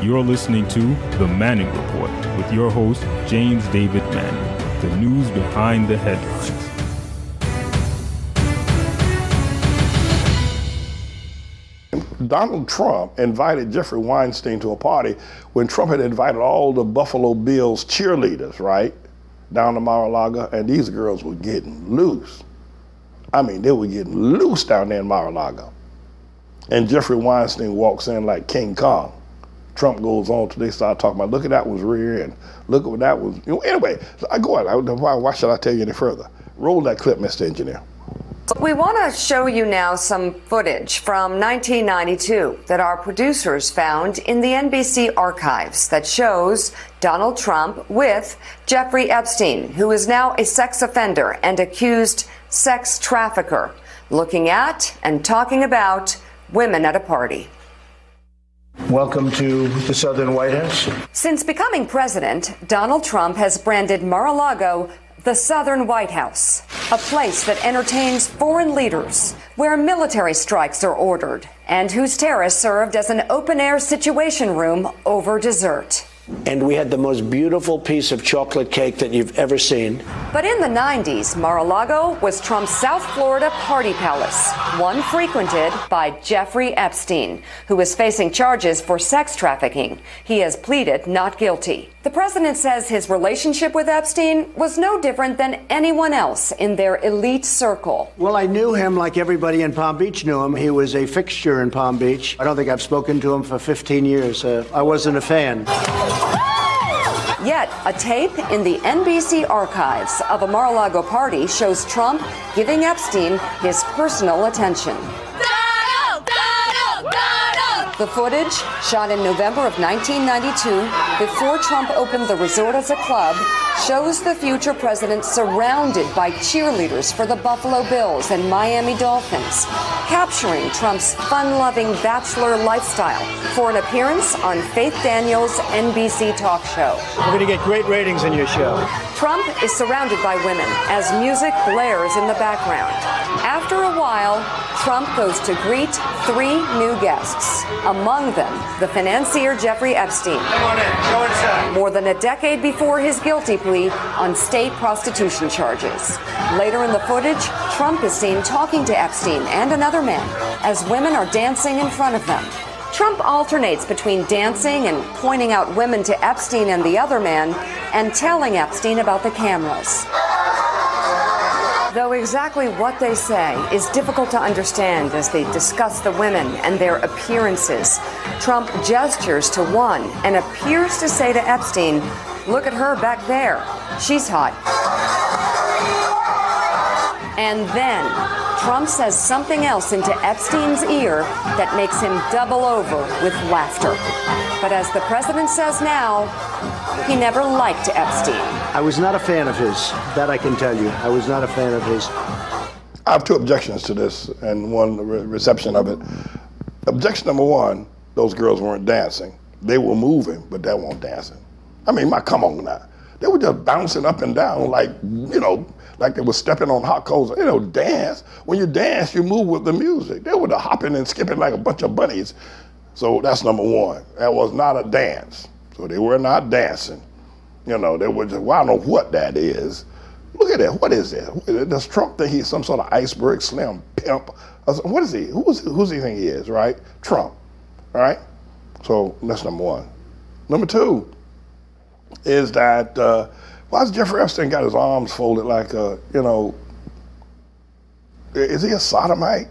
You're listening to The Manning Report with your host, James David Manning. The news behind the headlines. Donald Trump invited Jeffrey Weinstein to a party when Trump had invited all the Buffalo Bills cheerleaders, right, down to Mar-a-Lago, and these girls were getting loose. I mean, they were getting loose down there in Mar-a-Lago. And Jeffrey Weinstein walks in like King Kong. Trump goes on till they start talking about, look at that was rear end, look at what that was. Anyway, I go on. Why should I tell you any further? Roll that clip, Mr. Engineer. We want to show you now some footage from 1992 that our producers found in the NBC archives that shows Donald Trump with Jeffrey Epstein, who is now a sex offender and accused sex trafficker, looking at and talking about women at a party. Welcome to the Southern White House. Since becoming president, Donald Trump has branded Mar-a-Lago the Southern White House, a place that entertains foreign leaders, where military strikes are ordered, and whose terrace served as an open-air situation room over dessert. And we had the most beautiful piece of chocolate cake that you've ever seen. But in the 90s, Mar-a-Lago was Trump's South Florida party palace, one frequented by Jeffrey Epstein, who is facing charges for sex trafficking. He has pleaded not guilty. The president says his relationship with Epstein was no different than anyone else in their elite circle. Well, I knew him like everybody in Palm Beach knew him. He was a fixture in Palm Beach. I don't think I've spoken to him for 15 years. I wasn't a fan. Yet, a tape in the NBC archives of a Mar-a-Lago party shows Trump giving Epstein his personal attention. The footage, shot in November of 1992, before Trump opened the resort as a club, shows the future president surrounded by cheerleaders for the Buffalo Bills and Miami Dolphins, capturing Trump's fun-loving bachelor lifestyle for an appearance on Faith Daniels' NBC talk show. We're going to get great ratings in your show. Trump is surrounded by women as music blares in the background. After a while, Trump goes to greet three new guests, among them the financier Jeffrey Epstein. Come on in. Go inside. More than a decade before his guilty plea on state prostitution charges. Later in the footage, Trump is seen talking to Epstein and another man as women are dancing in front of them. Trump alternates between dancing and pointing out women to Epstein and the other man and telling Epstein about the cameras. Though exactly what they say is difficult to understand as they discuss the women and their appearances, Trump gestures to one and appears to say to Epstein, "Look at her back there. She's hot." And then Trump says something else into Epstein's ear that makes him double over with laughter. But as the president says now, he never liked Epstein. I was not a fan of his. That I can tell you. I was not a fan of his. I have two objections to this and one reception of it. Objection number one, those girls weren't dancing. They were moving, but they weren't dancing. I mean, come on now. They were just bouncing up and down like, like they were stepping on hot coals. Dance. When you dance, you move with the music. They were hopping and skipping like a bunch of bunnies. So that's number one. That was not a dance. So they were not dancing. They were just, well, I don't know what that is. Look at that. What is that? Does Trump think he's some sort of iceberg slim pimp? What is he? Who's he think he is, right? Trump, right? So that's number one. Number two is that why has Jeffrey Epstein got his arms folded like is he a sodomite?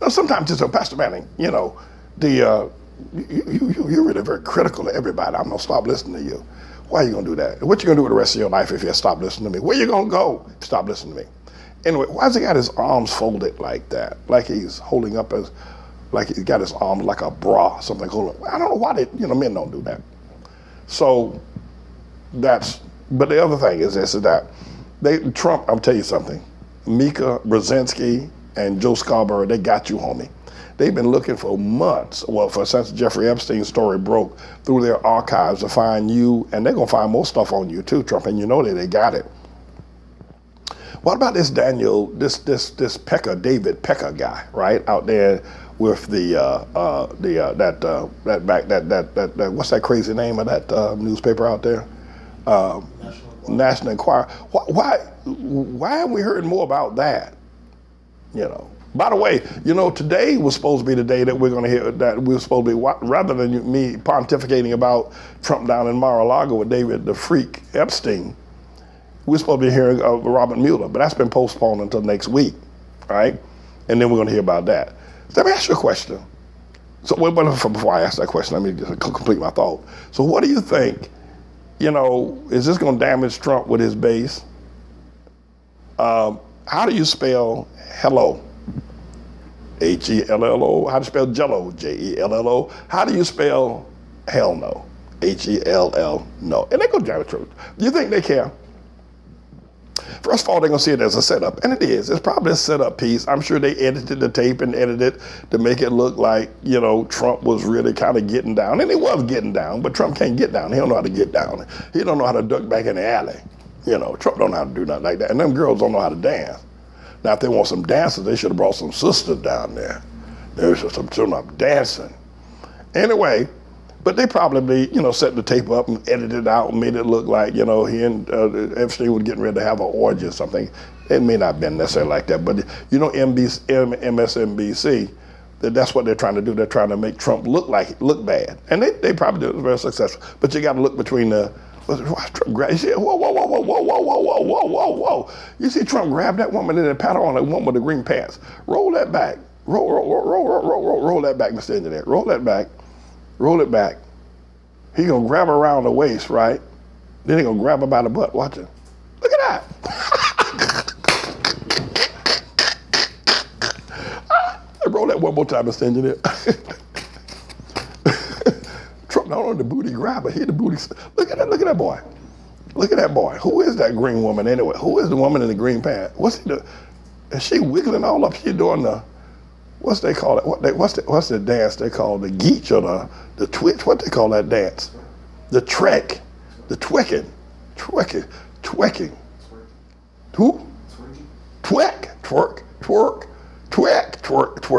Sometimes it's Pastor Manning, you're really very critical of everybody. I'm gonna stop listening to you. Why are you gonna do that? What you gonna do with the rest of your life if you stop listening to me? Where you gonna go? Stop listening to me. Anyway, why has he got his arms folded like that? Like he's holding up like he's got his arms like a bra, something holding. I don't know why men don't do that. So but the other thing is this, is that Trump, I'll tell you something, Mika Brzezinski and Joe Scarborough, they got you, homie. They've been looking for months, since Jeffrey Epstein's story broke, through their archives to find you, and they're gonna find more stuff on you too, Trump, and that they got it. What about this David Pecker guy, right, out there with that what's that crazy name of that newspaper out there? National Enquirer. Why haven't we heard more about that? You know. By the way, you know, today was supposed to be the day that we're going to hear that we're supposed to be, rather than me pontificating about Trump down in Mar-a-Lago with David the Freak Epstein, we're supposed to be hearing Robert Mueller, but that's been postponed until next week, right? And then we're going to hear about that. Let me ask you a question. So before I ask that question, let me just complete my thought. So what do you think, you know, is this going to damage Trump with his base? How do you spell hello? H-E-L-L-O. How do you spell jello? J-E-L-L-O. How do you spell hell no? H-E-L-L no. And they go damage Trump. Do you think they care? First of all, they're going to see it as a setup, and it is. It's probably a setup piece. I'm sure they edited the tape and edited it to make it look like, you know, Trump was really kind of getting down, and he was getting down, but Trump can't get down. He don't know how to get down. He don't know how to duck back in the alley. You know, Trump don't know how to do nothing like that, and them girls don't know how to dance. Now, if they want some dancers, they should have brought some sisters down there. There's some dancing. Anyway, but they probably, you know, set the tape up and edited it out and made it look like, you know, he and Epstein were getting ready to have an orgy or something. It may not have been necessarily like that, but you know, MSNBC, that's what they're trying to do. They're trying to make Trump look bad, and they probably did it very successful. But you got to look between the. You see, whoa. You see Trump grab that woman and then pat her on, that woman with the green pants. Roll that back. Roll that back, Mr. Engineer. Roll that back. Roll it back. He gonna grab her around the waist, right? Then he gonna grab her by the butt. Watch it. Look at that. Roll that one more time, Mr. Engineer. Trump not only the booty grabber, he the booty. Look at that boy. Look at that boy. Who is that green woman anyway? Who is the woman in the green pants? What's he doing? Is she wiggling all up? She doing the, what's they call it? What's the dance they call the geech or the twitch? What they call that dance? The trek, the twicking. Who? Twerk,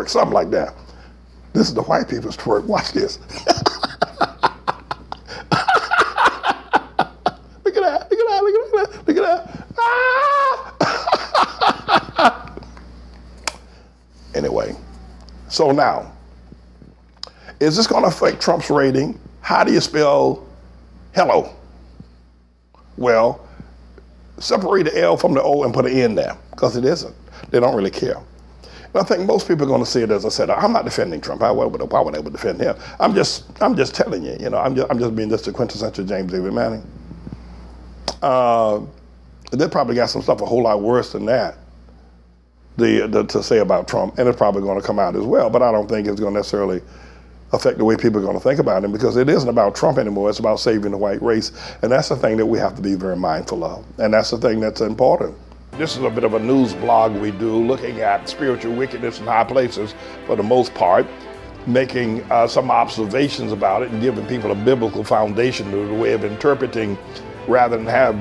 something like that. This is the white people's twerk. Watch this. Look at that. Ah! Anyway, so now, is this going to affect Trump's rating? How do you spell hello? Well, separate the L from the O and put an N there, because it isn't. They don't really care. And I think most people are going to see it, as I said. I'm not defending Trump. Why would I defend him? I'm just telling you. You know, I'm just being just the quintessential James David Manning. They probably got some stuff a whole lot worse than that to say about Trump, and it's probably going to come out as well. But I don't think it's going to necessarily affect the way people are going to think about him, because it isn't about Trump anymore. It's about saving the white race, and that's the thing that we have to be very mindful of, and that's the thing that's important. This is a bit of a news blog we do, looking at spiritual wickedness in high places for the most part, making some observations about it and giving people a biblical foundation to the way of interpreting, rather than have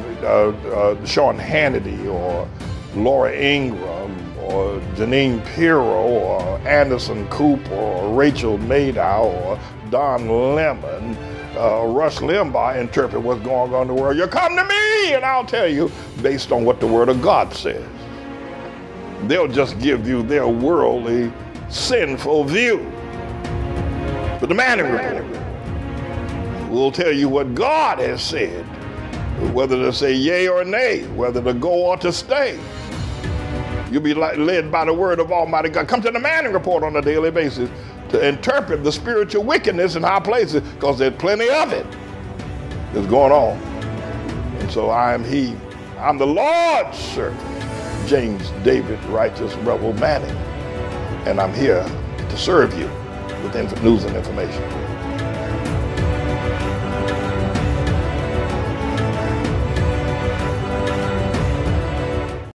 Sean Hannity or Laura Ingraham or Janine Pirro or Anderson Cooper or Rachel Maddow or Don Lemon, Rush Limbaugh interpret what's going on in the world. You come to me and I'll tell you based on what the Word of God says. They'll just give you their worldly, sinful view. But the Manning Report will tell you what God has said, whether to say yea or nay, whether to go or to stay. You'll be led by the word of Almighty God. Come to the Manning Report on a daily basis to interpret the spiritual wickedness in high places, because there's plenty of it that's going on. And so I'm the Lord's servant, James David Righteous Rebel Manning, and I'm here to serve you with news and information.